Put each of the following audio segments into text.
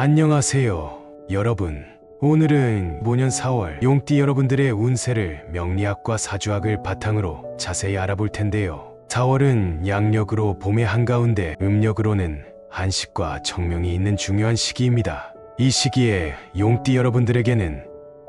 안녕하세요, 여러분. 오늘은 모년 4월 용띠 여러분들의 운세를 명리학과 사주학을 바탕으로 자세히 알아볼 텐데요. 4월은 양력으로 봄의 한가운데 음력으로는 한식과 청명이 있는 중요한 시기입니다. 이 시기에 용띠 여러분들에게는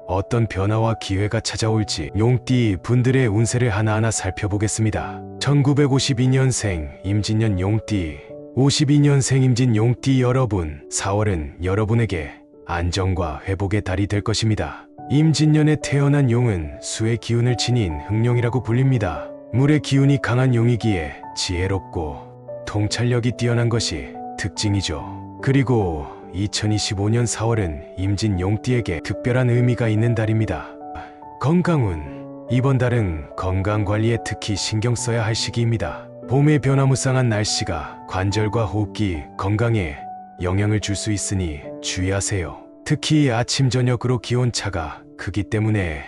어떤 변화와 기회가 찾아올지 용띠 분들의 운세를 하나하나 살펴보겠습니다. 1952년생 임진년 용띠, 52년생 임진 용띠 여러분, 4월은 여러분에게 안정과 회복의 달이 될 것입니다. 임진년에 태어난 용은 수의 기운을 지닌 흑룡이라고 불립니다. 물의 기운이 강한 용이기에 지혜롭고 통찰력이 뛰어난 것이 특징이죠. 그리고 2025년 4월은 임진 용띠에게 특별한 의미가 있는 달입니다. 건강운, 이번 달은 건강관리에 특히 신경 써야 할 시기입니다. 봄의 변화무쌍한 날씨가 관절과 호흡기 건강에 영향을 줄 수 있으니 주의하세요. 특히 아침 저녁으로 기온차가 크기 때문에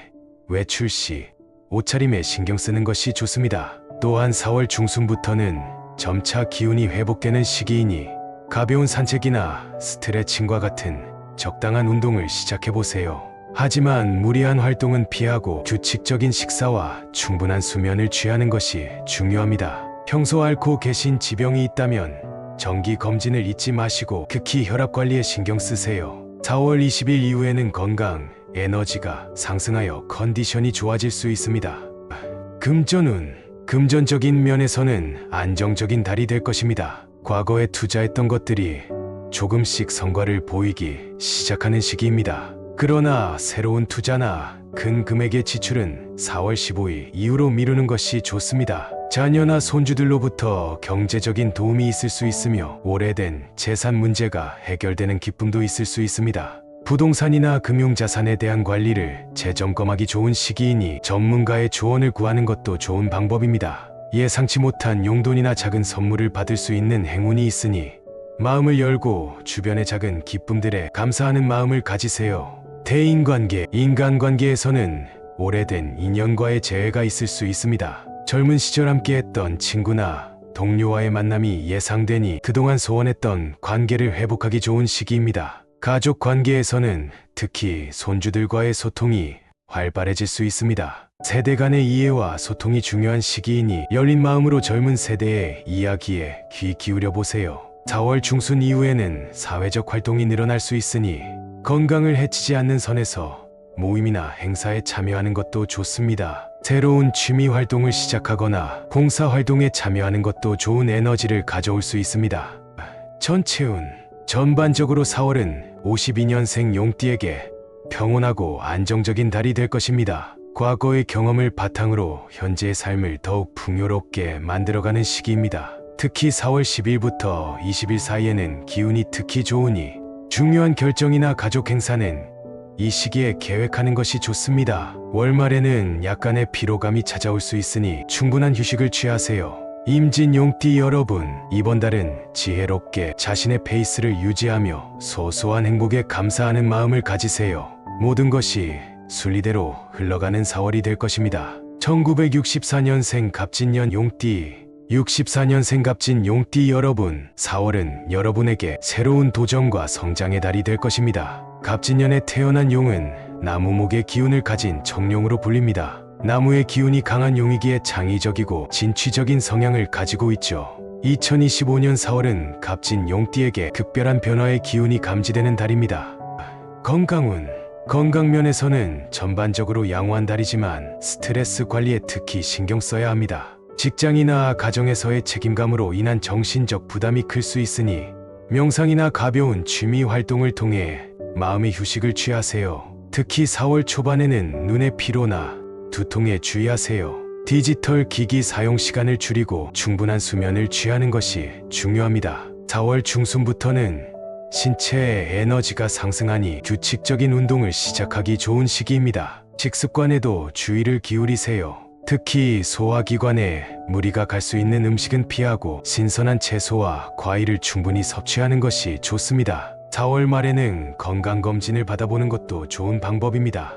외출 시 옷차림에 신경 쓰는 것이 좋습니다. 또한 4월 중순부터는 점차 기운이 회복되는 시기이니 가벼운 산책이나 스트레칭과 같은 적당한 운동을 시작해보세요. 하지만 무리한 활동은 피하고 규칙적인 식사와 충분한 수면을 취하는 것이 중요합니다. 평소 앓고 계신 지병이 있다면 정기 검진을 잊지 마시고 특히 혈압 관리에 신경 쓰세요. 4월 20일 이후에는 건강, 에너지가 상승하여 컨디션이 좋아질 수 있습니다. 금전운, 금전적인 면에서는 안정적인 달이 될 것입니다. 과거에 투자했던 것들이 조금씩 성과를 보이기 시작하는 시기입니다. 그러나 새로운 투자나 큰 금액의 지출은 4월 15일 이후로 미루는 것이 좋습니다. 자녀나 손주들로부터 경제적인 도움이 있을 수 있으며 오래된 재산 문제가 해결되는 기쁨도 있을 수 있습니다. 부동산이나 금융자산에 대한 관리를 재점검하기 좋은 시기이니 전문가의 조언을 구하는 것도 좋은 방법입니다. 예상치 못한 용돈이나 작은 선물을 받을 수 있는 행운이 있으니 마음을 열고 주변의 작은 기쁨들에 감사하는 마음을 가지세요. 대인관계, 인간관계에서는 오래된 인연과의 재회가 있을 수 있습니다. 젊은 시절 함께했던 친구나 동료와의 만남이 예상되니 그동안 소원했던 관계를 회복하기 좋은 시기입니다. 가족 관계에서는 특히 손주들과의 소통이 활발해질 수 있습니다. 세대 간의 이해와 소통이 중요한 시기이니 열린 마음으로 젊은 세대의 이야기에 귀 기울여 보세요. 4월 중순 이후에는 사회적 활동이 늘어날 수 있으니 건강을 해치지 않는 선에서 모임이나 행사에 참여하는 것도 좋습니다. 새로운 취미 활동을 시작하거나 봉사 활동에 참여하는 것도 좋은 에너지를 가져올 수 있습니다. 전체운, 전반적으로 4월은 52년생 용띠에게 평온하고 안정적인 달이 될 것입니다. 과거의 경험을 바탕으로 현재의 삶을 더욱 풍요롭게 만들어가는 시기입니다. 특히 4월 10일부터 20일 사이에는 기운이 특히 좋으니 중요한 결정이나 가족 행사는 이 시기에 계획하는 것이 좋습니다. 월말에는 약간의 피로감이 찾아올 수 있으니 충분한 휴식을 취하세요. 임진 용띠 여러분, 이번 달은 지혜롭게 자신의 페이스를 유지하며 소소한 행복에 감사하는 마음을 가지세요. 모든 것이 순리대로 흘러가는 4월이 될 것입니다. 1964년생 갑진년 용띠, 64년생 갑진 용띠 여러분, 4월은 여러분에게 새로운 도전과 성장의 달이 될 것입니다. 갑진년에 태어난 용은 나무목의 기운을 가진 청룡으로 불립니다. 나무의 기운이 강한 용이기에 창의적이고 진취적인 성향을 가지고 있죠. 2025년 4월은 갑진 용띠에게 특별한 변화의 기운이 감지되는 달입니다. 건강운, 건강면에서는 전반적으로 양호한 달이지만 스트레스 관리에 특히 신경 써야 합니다. 직장이나 가정에서의 책임감으로 인한 정신적 부담이 클 수 있으니 명상이나 가벼운 취미 활동을 통해 마음의 휴식을 취하세요. 특히 4월 초반에는 눈의 피로나 두통에 주의하세요. 디지털 기기 사용 시간을 줄이고 충분한 수면을 취하는 것이 중요합니다. 4월 중순부터는 신체의 에너지가 상승하니 규칙적인 운동을 시작하기 좋은 시기입니다. 식습관에도 주의를 기울이세요. 특히 소화기관에 무리가 갈 수 있는 음식은 피하고 신선한 채소와 과일을 충분히 섭취하는 것이 좋습니다. 4월 말에는 건강검진을 받아보는 것도 좋은 방법입니다.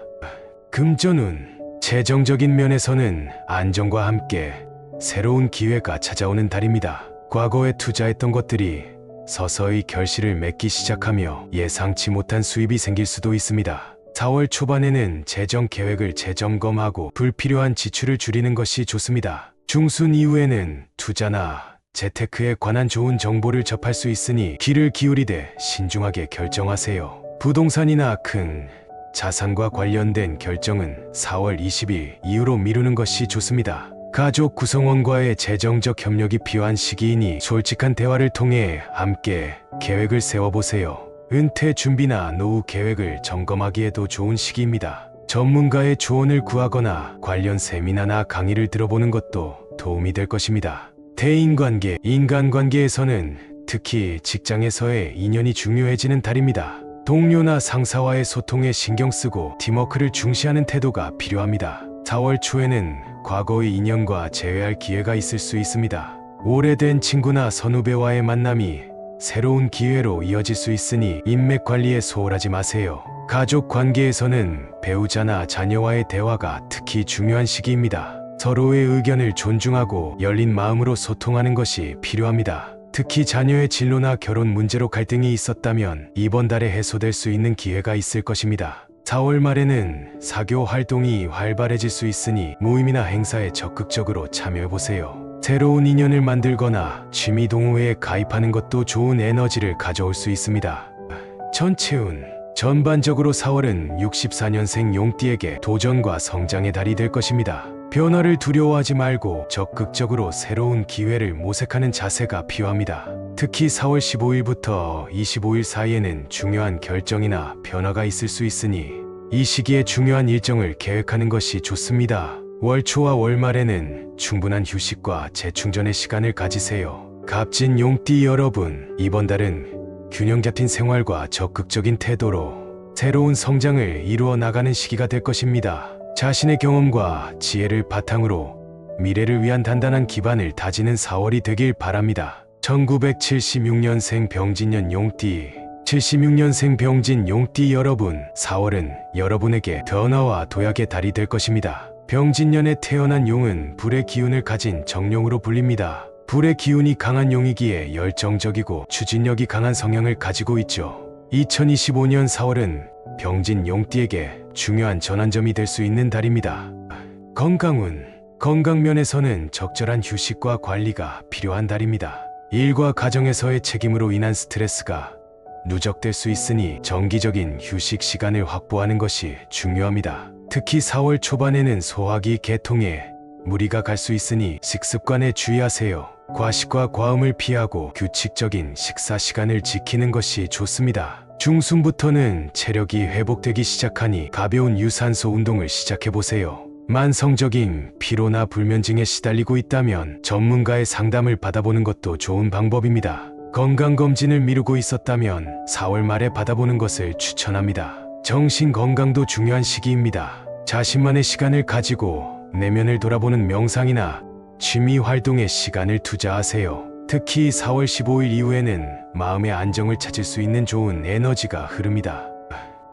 금전운, 재정적인 면에서는 안정과 함께 새로운 기회가 찾아오는 달입니다. 과거에 투자했던 것들이 서서히 결실을 맺기 시작하며 예상치 못한 수입이 생길 수도 있습니다. 4월 초반에는 재정 계획을 재점검하고 불필요한 지출을 줄이는 것이 좋습니다. 중순 이후에는 투자나 재테크에 관한 좋은 정보를 접할 수 있으니 귀를 기울이되 신중하게 결정하세요. 부동산이나 큰 자산과 관련된 결정은 4월 20일 이후로 미루는 것이 좋습니다. 가족 구성원과의 재정적 협력이 필요한 시기이니 솔직한 대화를 통해 함께 계획을 세워보세요. 은퇴 준비나 노후 계획을 점검하기에도 좋은 시기입니다. 전문가의 조언을 구하거나 관련 세미나나 강의를 들어보는 것도 도움이 될 것입니다. 대인관계, 인간관계에서는 특히 직장에서의 인연이 중요해지는 달입니다. 동료나 상사와의 소통에 신경 쓰고 팀워크를 중시하는 태도가 필요합니다. 4월 초에는 과거의 인연과 재회할 기회가 있을 수 있습니다. 오래된 친구나 선후배와의 만남이 새로운 기회로 이어질 수 있으니 인맥 관리에 소홀하지 마세요. 가족 관계에서는 배우자나 자녀와의 대화가 특히 중요한 시기입니다. 서로의 의견을 존중하고 열린 마음으로 소통하는 것이 필요합니다. 특히 자녀의 진로나 결혼 문제로 갈등이 있었다면 이번 달에 해소될 수 있는 기회가 있을 것입니다. 4월 말에는 사교 활동이 활발해질 수 있으니 모임이나 행사에 적극적으로 참여해보세요. 새로운 인연을 만들거나 취미 동호회에 가입하는 것도 좋은 에너지를 가져올 수 있습니다. 전체운 전반적으로 4월은 64년생 용띠에게 도전과 성장의 달이 될 것입니다. 변화를 두려워하지 말고 적극적으로 새로운 기회를 모색하는 자세가 필요합니다. 특히 4월 15일부터 25일 사이에는 중요한 결정이나 변화가 있을 수 있으니 이 시기에 중요한 일정을 계획하는 것이 좋습니다. 월 초와 월 말에는 충분한 휴식과 재충전의 시간을 가지세요. 갑진 용띠 여러분, 이번 달은 균형 잡힌 생활과 적극적인 태도로 새로운 성장을 이루어 나가는 시기가 될 것입니다. 자신의 경험과 지혜를 바탕으로 미래를 위한 단단한 기반을 다지는 4월이 되길 바랍니다. 1976년생 병진년 용띠, 76년생 병진 용띠 여러분, 4월은 여러분에게 변화와 도약의 달이 될 것입니다. 병진년에 태어난 용은 불의 기운을 가진 정용으로 불립니다. 불의 기운이 강한 용이기에 열정적이고 추진력이 강한 성향을 가지고 있죠. 2025년 4월은 병진 용띠에게 중요한 전환점이 될 수 있는 달입니다. 건강운, 건강면에서는 적절한 휴식과 관리가 필요한 달입니다. 일과 가정에서의 책임으로 인한 스트레스가 누적될 수 있으니 정기적인 휴식 시간을 확보하는 것이 중요합니다. 특히 4월 초반에는 소화기 계통에 무리가 갈 수 있으니 식습관에 주의하세요. 과식과 과음을 피하고 규칙적인 식사 시간을 지키는 것이 좋습니다. 중순부터는 체력이 회복되기 시작하니 가벼운 유산소 운동을 시작해보세요. 만성적인 피로나 불면증에 시달리고 있다면 전문가의 상담을 받아보는 것도 좋은 방법입니다. 건강검진을 미루고 있었다면 4월 말에 받아보는 것을 추천합니다. 정신 건강도 중요한 시기입니다. 자신만의 시간을 가지고 내면을 돌아보는 명상이나 취미 활동에 시간을 투자하세요. 특히 4월 15일 이후에는 마음의 안정을 찾을 수 있는 좋은 에너지가 흐릅니다.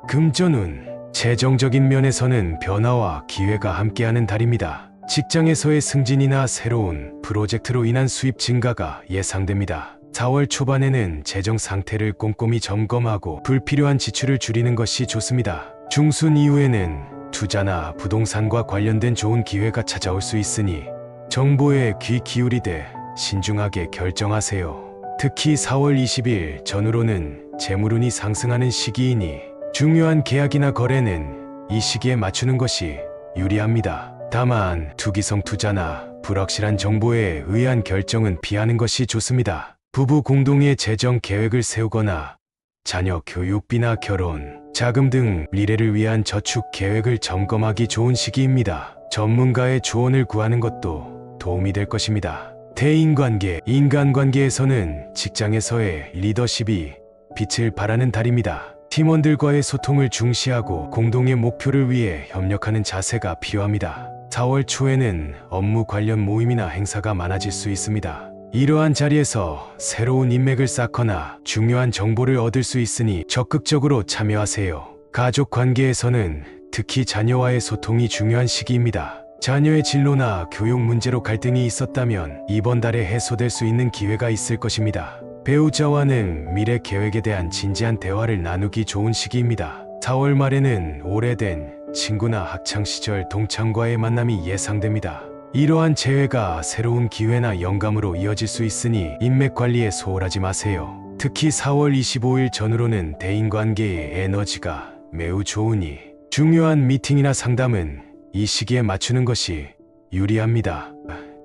금전운, 재정적인 면에서는 변화와 기회가 함께하는 달입니다. 직장에서의 승진이나 새로운 프로젝트로 인한 수입 증가가 예상됩니다. 4월 초반에는 재정 상태를 꼼꼼히 점검하고 불필요한 지출을 줄이는 것이 좋습니다. 중순 이후에는 투자나 부동산과 관련된 좋은 기회가 찾아올 수 있으니 정보에 귀 기울이되 신중하게 결정하세요. 특히 4월 20일 전후로는 재물운이 상승하는 시기이니 중요한 계약이나 거래는 이 시기에 맞추는 것이 유리합니다. 다만 투기성 투자나 불확실한 정보에 의한 결정은 피하는 것이 좋습니다. 부부 공동의 재정 계획을 세우거나 자녀 교육비나 결혼, 자금 등 미래를 위한 저축 계획을 점검하기 좋은 시기입니다. 전문가의 조언을 구하는 것도 도움이 될 것입니다. 대인관계, 인간관계에서는 직장에서의 리더십이 빛을 발하는 달입니다. 팀원들과의 소통을 중시하고 공동의 목표를 위해 협력하는 자세가 필요합니다. 4월 초에는 업무 관련 모임이나 행사가 많아질 수 있습니다. 이러한 자리에서 새로운 인맥을 쌓거나 중요한 정보를 얻을 수 있으니 적극적으로 참여하세요. 가족 관계에서는 특히 자녀와의 소통이 중요한 시기입니다. 자녀의 진로나 교육 문제로 갈등이 있었다면 이번 달에 해소될 수 있는 기회가 있을 것입니다. 배우자와는 미래 계획에 대한 진지한 대화를 나누기 좋은 시기입니다. 4월 말에는 오래된 친구나 학창시절 동창과의 만남이 예상됩니다. 이러한 재회가 새로운 기회나 영감으로 이어질 수 있으니 인맥 관리에 소홀하지 마세요. 특히 4월 25일 전후로는 대인관계의 에너지가 매우 좋으니 중요한 미팅이나 상담은 이 시기에 맞추는 것이 유리합니다.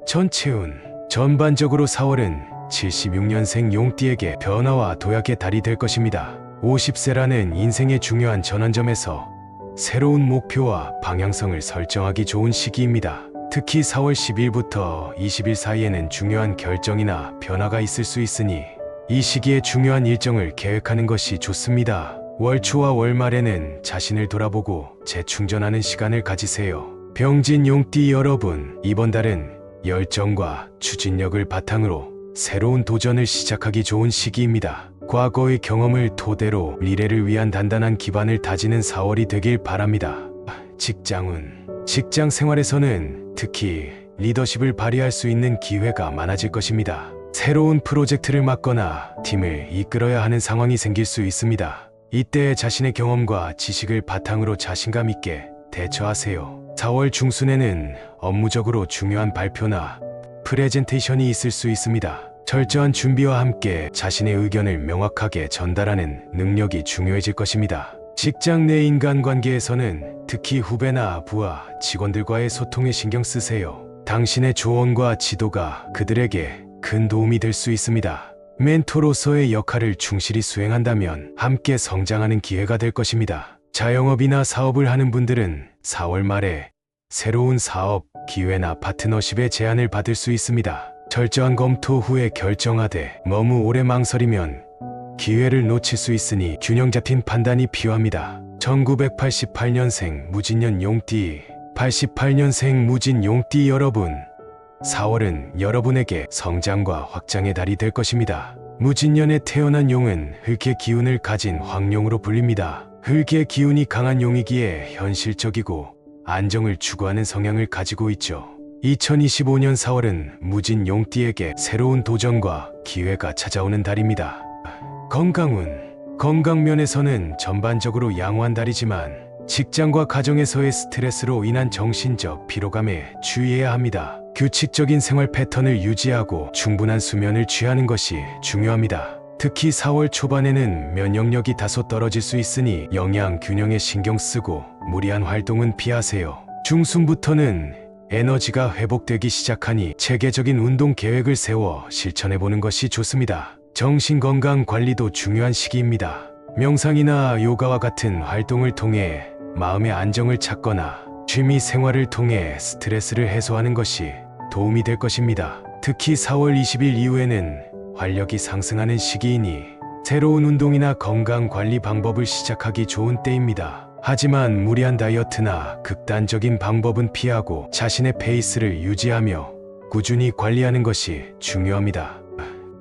전체운 전반적으로 4월은 76년생 용띠에게 변화와 도약의 달이 될 것입니다. 50세라는 인생의 중요한 전환점에서 새로운 목표와 방향성을 설정하기 좋은 시기입니다. 특히 4월 10일부터 20일 사이에는 중요한 결정이나 변화가 있을 수 있으니 이 시기에 중요한 일정을 계획하는 것이 좋습니다. 월초와 월말에는 자신을 돌아보고 재충전하는 시간을 가지세요. 병진 용띠 여러분, 이번 달은 열정과 추진력을 바탕으로 새로운 도전을 시작하기 좋은 시기입니다. 과거의 경험을 토대로 미래를 위한 단단한 기반을 다지는 4월이 되길 바랍니다. 직장운 직장 생활에서는 특히 리더십을 발휘할 수 있는 기회가 많아질 것입니다. 새로운 프로젝트를 맡거나 팀을 이끌어야 하는 상황이 생길 수 있습니다. 이때 자신의 경험과 지식을 바탕으로 자신감 있게 대처하세요. 4월 중순에는 업무적으로 중요한 발표나 프레젠테이션이 있을 수 있습니다. 철저한 준비와 함께 자신의 의견을 명확하게 전달하는 능력이 중요해질 것입니다. 직장 내 인간관계에서는 특히 후배나 부하, 직원들과의 소통에 신경 쓰세요. 당신의 조언과 지도가 그들에게 큰 도움이 될 수 있습니다. 멘토로서의 역할을 충실히 수행한다면 함께 성장하는 기회가 될 것입니다. 자영업이나 사업을 하는 분들은 4월 말에 새로운 사업, 기회나 파트너십의 제안을 받을 수 있습니다. 철저한 검토 후에 결정하되 너무 오래 망설이면 기회를 놓칠 수 있으니 균형 잡힌 판단이 필요합니다. 1988년생 무진년 용띠, 88년생 무진 용띠 여러분, 4월은 여러분에게 성장과 확장의 달이 될 것입니다. 무진년에 태어난 용은 흙의 기운을 가진 황룡으로 불립니다. 흙의 기운이 강한 용이기에 현실적이고 안정을 추구하는 성향을 가지고 있죠. 2025년 4월은 무진 용띠에게 새로운 도전과 기회가 찾아오는 달입니다. 건강운 건강면에서는 전반적으로 양호한 달이지만 직장과 가정에서의 스트레스로 인한 정신적 피로감에 주의해야 합니다. 규칙적인 생활 패턴을 유지하고 충분한 수면을 취하는 것이 중요합니다. 특히 4월 초반에는 면역력이 다소 떨어질 수 있으니 영양 균형에 신경 쓰고 무리한 활동은 피하세요. 중순부터는 에너지가 회복되기 시작하니 체계적인 운동 계획을 세워 실천해보는 것이 좋습니다. 정신건강 관리도 중요한 시기입니다. 명상이나 요가와 같은 활동을 통해 마음의 안정을 찾거나 취미 생활을 통해 스트레스를 해소하는 것이 도움이 될 것입니다. 특히 4월 20일 이후에는 활력이 상승하는 시기이니 새로운 운동이나 건강 관리 방법을 시작하기 좋은 때입니다. 하지만 무리한 다이어트나 극단적인 방법은 피하고 자신의 페이스를 유지하며 꾸준히 관리하는 것이 중요합니다.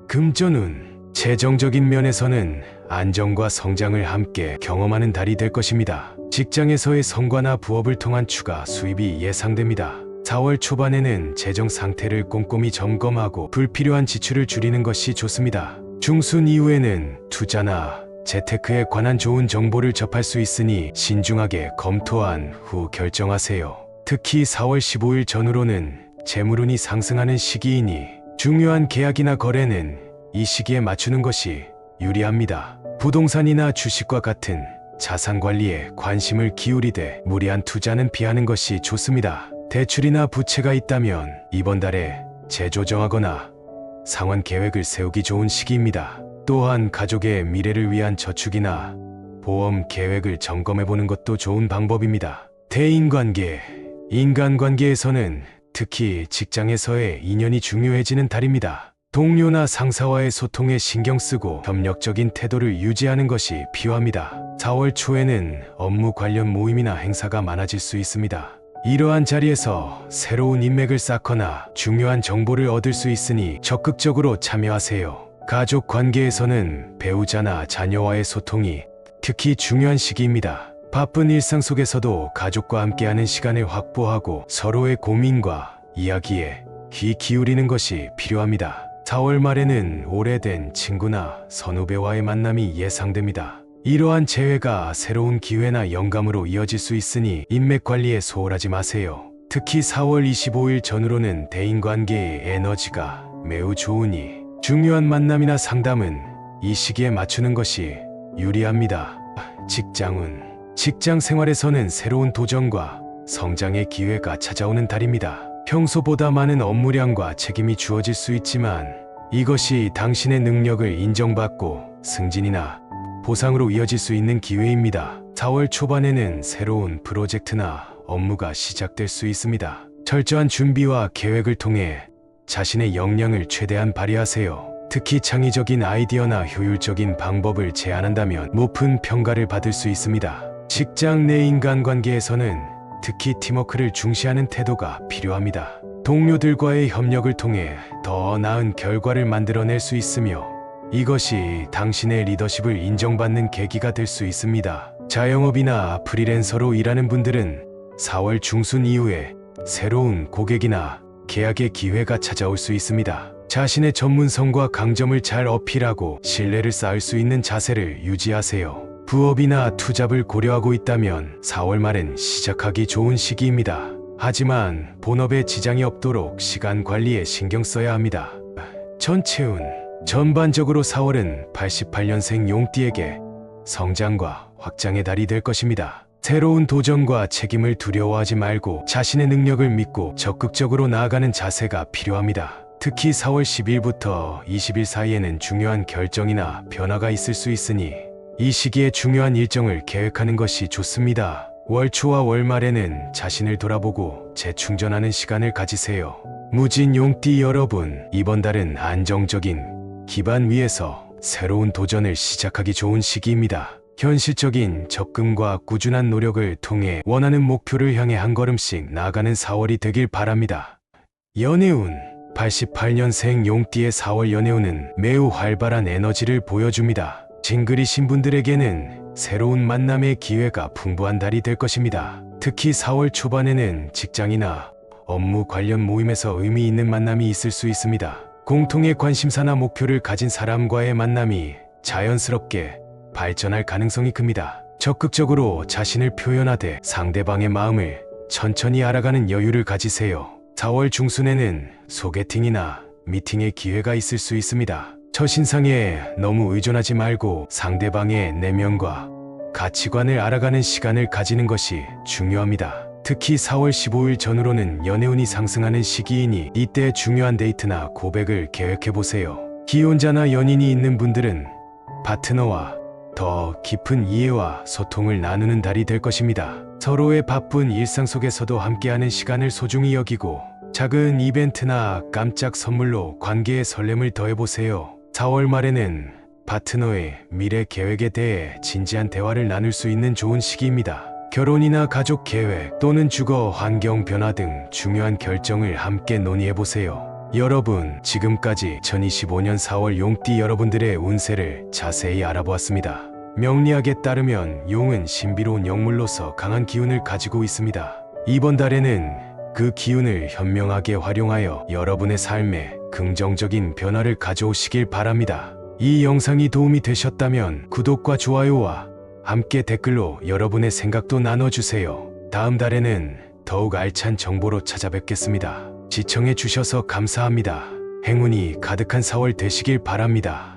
금전운 재정적인 면에서는 안정과 성장을 함께 경험하는 달이 될 것입니다. 직장에서의 성과나 부업을 통한 추가 수입이 예상됩니다. 4월 초반에는 재정 상태를 꼼꼼히 점검하고 불필요한 지출을 줄이는 것이 좋습니다. 중순 이후에는 투자나 재테크에 관한 좋은 정보를 접할 수 있으니 신중하게 검토한 후 결정하세요. 특히 4월 15일 전후로는 재물운이 상승하는 시기이니 중요한 계약이나 거래는 이 시기에 맞추는 것이 유리합니다. 부동산이나 주식과 같은 자산 관리에 관심을 기울이되 무리한 투자는 피하는 것이 좋습니다. 대출이나 부채가 있다면 이번 달에 재조정하거나 상환 계획을 세우기 좋은 시기입니다. 또한 가족의 미래를 위한 저축이나 보험 계획을 점검해보는 것도 좋은 방법입니다. 대인관계, 인간관계에서는 특히 직장에서의 인연이 중요해지는 달입니다. 동료나 상사와의 소통에 신경 쓰고 협력적인 태도를 유지하는 것이 필요합니다. 4월 초에는 업무 관련 모임이나 행사가 많아질 수 있습니다. 이러한 자리에서 새로운 인맥을 쌓거나 중요한 정보를 얻을 수 있으니 적극적으로 참여하세요. 가족 관계에서는 배우자나 자녀와의 소통이 특히 중요한 시기입니다. 바쁜 일상 속에서도 가족과 함께하는 시간을 확보하고 서로의 고민과 이야기에 귀 기울이는 것이 필요합니다. 4월 말에는 오래된 친구나 선후배와의 만남이 예상됩니다. 이러한 재회가 새로운 기회나 영감으로 이어질 수 있으니 인맥 관리에 소홀하지 마세요. 특히 4월 25일 전후로는 대인관계의 에너지가 매우 좋으니 중요한 만남이나 상담은 이 시기에 맞추는 것이 유리합니다. 직장운. 직장 생활에서는 새로운 도전과 성장의 기회가 찾아오는 달입니다. 평소보다 많은 업무량과 책임이 주어질 수 있지만 이것이 당신의 능력을 인정받고 승진이나 보상으로 이어질 수 있는 기회입니다. 4월 초반에는 새로운 프로젝트나 업무가 시작될 수 있습니다. 철저한 준비와 계획을 통해 자신의 역량을 최대한 발휘하세요. 특히 창의적인 아이디어나 효율적인 방법을 제안한다면 높은 평가를 받을 수 있습니다. 직장 내 인간관계에서는 특히 팀워크를 중시하는 태도가 필요합니다. 동료들과의 협력을 통해 더 나은 결과를 만들어낼 수 있으며 이것이 당신의 리더십을 인정받는 계기가 될 수 있습니다. 자영업이나 프리랜서로 일하는 분들은 4월 중순 이후에 새로운 고객이나 계약의 기회가 찾아올 수 있습니다. 자신의 전문성과 강점을 잘 어필하고 신뢰를 쌓을 수 있는 자세를 유지하세요. 부업이나 투잡을 고려하고 있다면 4월 말엔 시작하기 좋은 시기입니다. 하지만 본업에 지장이 없도록 시간 관리에 신경 써야 합니다. 전체운. 전반적으로 4월은 88년생 용띠에게 성장과 확장의 달이 될 것입니다. 새로운 도전과 책임을 두려워하지 말고 자신의 능력을 믿고 적극적으로 나아가는 자세가 필요합니다. 특히 4월 10일부터 20일 사이에는 중요한 결정이나 변화가 있을 수 있으니 이 시기에 중요한 일정을 계획하는 것이 좋습니다. 월 초와 월 말에는 자신을 돌아보고 재충전하는 시간을 가지세요. 무진 용띠 여러분, 이번 달은 안정적인 기반 위에서 새로운 도전을 시작하기 좋은 시기입니다. 현실적인 접근과 꾸준한 노력을 통해 원하는 목표를 향해 한 걸음씩 나아가는 4월이 되길 바랍니다. 연애운. 88년생 용띠의 4월 연애운은 매우 활발한 에너지를 보여줍니다. 싱글이신 분들에게는 새로운 만남의 기회가 풍부한 달이 될 것입니다. 특히 4월 초반에는 직장이나 업무 관련 모임에서 의미 있는 만남이 있을 수 있습니다. 공통의 관심사나 목표를 가진 사람과의 만남이 자연스럽게 발전할 가능성이 큽니다. 적극적으로 자신을 표현하되 상대방의 마음을 천천히 알아가는 여유를 가지세요. 4월 중순에는 소개팅이나 미팅의 기회가 있을 수 있습니다. 첫인상에 너무 의존하지 말고 상대방의 내면과 가치관을 알아가는 시간을 가지는 것이 중요합니다. 특히 4월 15일 전후로는 연애운이 상승하는 시기이니 이때 중요한 데이트나 고백을 계획해보세요. 기혼자나 연인이 있는 분들은 파트너와 더 깊은 이해와 소통을 나누는 달이 될 것입니다. 서로의 바쁜 일상 속에서도 함께하는 시간을 소중히 여기고 작은 이벤트나 깜짝 선물로 관계의 설렘을 더해보세요. 4월 말에는 파트너의 미래 계획에 대해 진지한 대화를 나눌 수 있는 좋은 시기입니다. 결혼이나 가족 계획 또는 주거 환경 변화 등 중요한 결정을 함께 논의해보세요. 여러분, 지금까지 2025년 4월 용띠 여러분들의 운세를 자세히 알아보았습니다. 명리학에 따르면 용은 신비로운 영물로서 강한 기운을 가지고 있습니다. 이번 달에는 그 기운을 현명하게 활용하여 여러분의 삶에 긍정적인 변화를 가져오시길 바랍니다. 이 영상이 도움이 되셨다면 구독과 좋아요와 함께 댓글로 여러분의 생각도 나눠주세요. 다음 달에는 더욱 알찬 정보로 찾아뵙겠습니다. 시청해 주셔서 감사합니다. 행운이 가득한 4월 되시길 바랍니다.